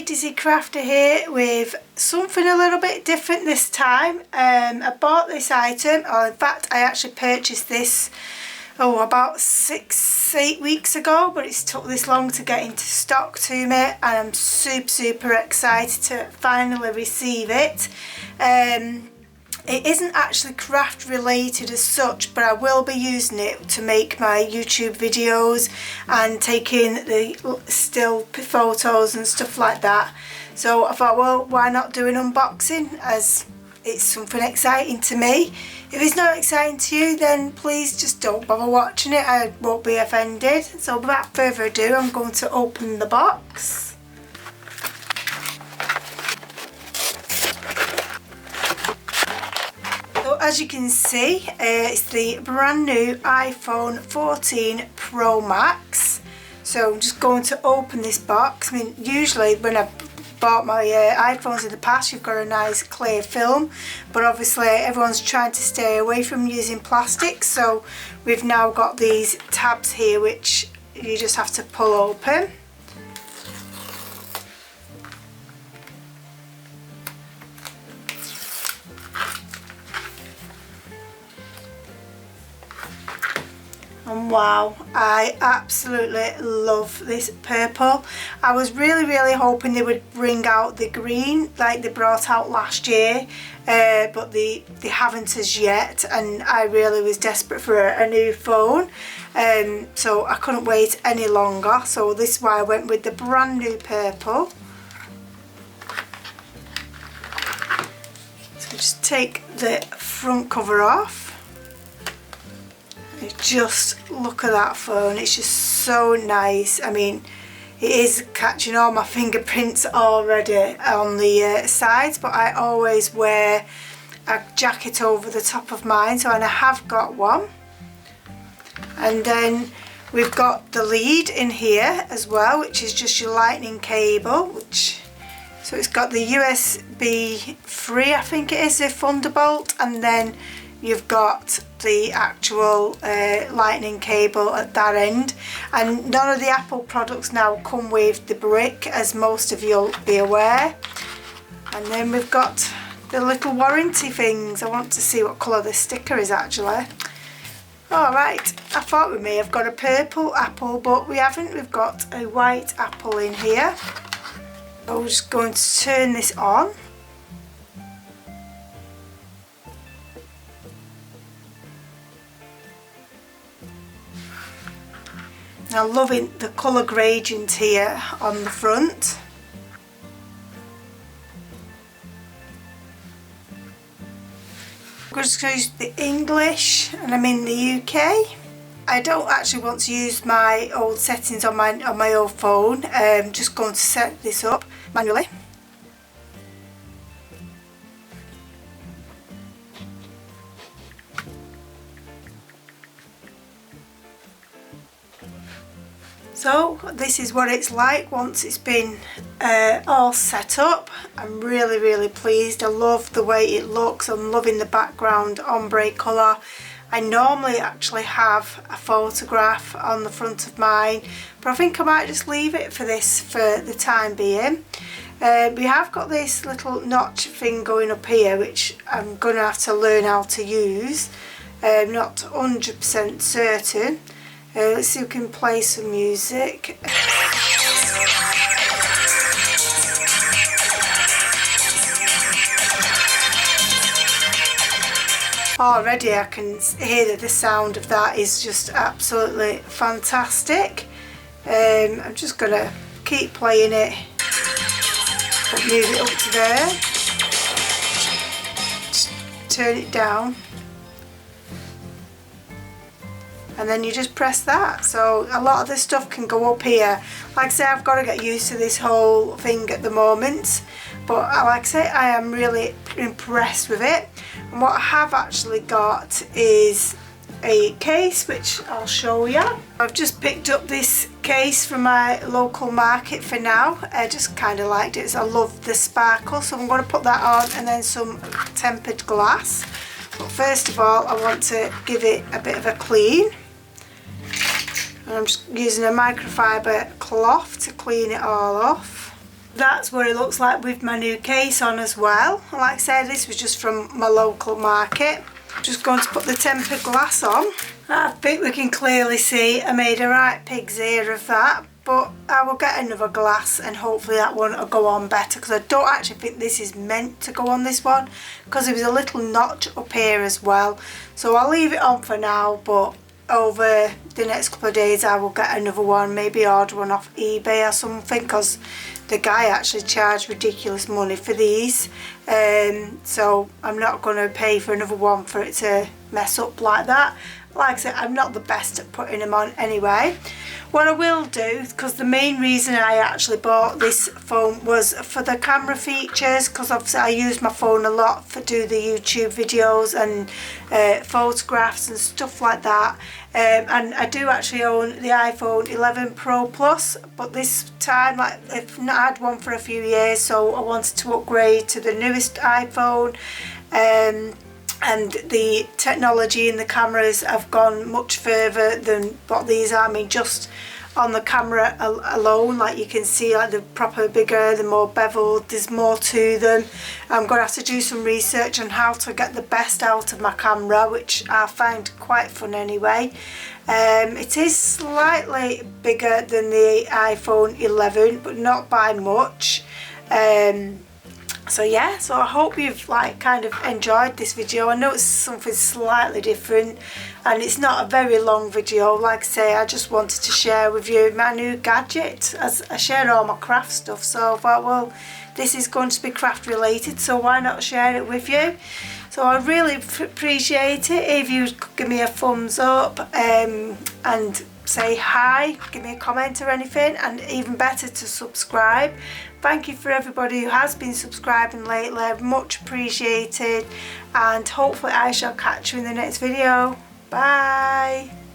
Dizzy Crafter here with something a little bit different this time. I bought this item, or in fact I actually purchased this about 6-8 weeks ago, but it's took this long to get into stock to me, and I'm super excited to finally receive it. It isn't actually craft related as such, but I will be using it to make my YouTube videos and taking the still photos and stuff like that. So I thought, well, why not do an unboxing, as it's something exciting to me. If it's not exciting to you, then please just don't bother watching it. I won't be offended. So without further ado, I'm going to open the box. As you can see, it's the brand new iPhone 14 Pro Max. So I'm just going to open this box. I mean, usually when I've bought my iPhones in the past, you've got a nice clear film, but obviously everyone's trying to stay away from using plastic, so we've now got these tabs here which you just have to pull open. And wow, I absolutely love this purple. I was really hoping they would bring out the green like they brought out last year, but they haven't as yet, and I really was desperate for a new phone, so I couldn't wait any longer. So this is why I went with the brand new purple. So just take the front cover off. Just look at that phone, it's just so nice. I mean, it is catching all my fingerprints already on the sides, but I always wear a jacket over the top of mine, so, and I have got one. And then we've got the lead in here as well, which is just your lightning cable, so it's got the USB 3, I think it is, a Thunderbolt, and then you've got the actual lightning cable at that end. And none of the Apple products now come with the brick, as most of you'll be aware. And then we've got the little warranty things. I want to see what colour the sticker is actually. Alright, I thought we may have got a purple apple, but we haven't. We've got a white apple in here. So we're just going to turn this on. I'm loving the colour gradient here on the front. I'm just going to use the English, and I'm in the UK. I don't actually want to use my old settings on my old phone. I'm just going to set this up manually. So this is what it's like once it's been all set up. I'm really pleased. I love the way it looks. I'm loving the background ombre colour. I normally actually have a photograph on the front of mine, but I think I might just leave it for this for the time being. We have got this little notch thing going up here, which I'm going to have to learn how to use. I'm not 100% certain. Let's see if we can play some music. Already I can hear that the sound of that is just absolutely fantastic. I'm just going to keep playing it, but move it up to there, just turn it down, and then you just press that. So a lot of this stuff can go up here. Like I say, I've got to get used to this whole thing at the moment, but like I say, I am really impressed with it. And what I have actually got is a case which I'll show you. I've just picked up this case from my local market for now. I just kind of liked it. I love the sparkle, so I'm going to put that on, and then some tempered glass. But first of all, I want to give it a bit of a clean. And I'm just using a microfiber cloth to clean it all off. That's what it looks like with my new case on as well. Like I said, this was just from my local market. Just going to put the tempered glass on. I think we can clearly see I made a right pig's ear of that, but I will get another glass and hopefully that one will go on better, because I don't actually think this is meant to go on this one, because there was a little notch up here as well. So I'll leave it on for now, but over the next couple of days I will get another one, maybe order one off eBay or something, because the guy actually charged ridiculous money for these, so I'm not going to pay for another one for it to mess up like that. Like I said, I'm not the best at putting them on anyway. What I will do, because the main reason I actually bought this phone was for the camera features, because obviously I use my phone a lot to do the YouTube videos and photographs and stuff like that. And I do actually own the iPhone 11 Pro Plus, but this time I've not had one for a few years, so I wanted to upgrade to the newest iPhone. And the technology in the cameras have gone much further than what these are. I mean, just on the camera alone, like you can see, like the proper bigger, the more beveled, there's more to them. I'm going to have to do some research on how to get the best out of my camera, which I find quite fun anyway. It is slightly bigger than the iPhone 11, but not by much. So yeah, so I hope you've kind of enjoyed this video. I know it's something slightly different and it's not a very long video. Like I say, I just wanted to share with you my new gadget, as I share all my craft stuff, so I thought, well, this is going to be craft related, so why not share it with you. So I really appreciate it if you could give me a thumbs up and say hi, give me a comment or anything, and even better to subscribe. Thank you for everybody who has been subscribing lately, much appreciated, and hopefully I shall catch you in the next video. Bye.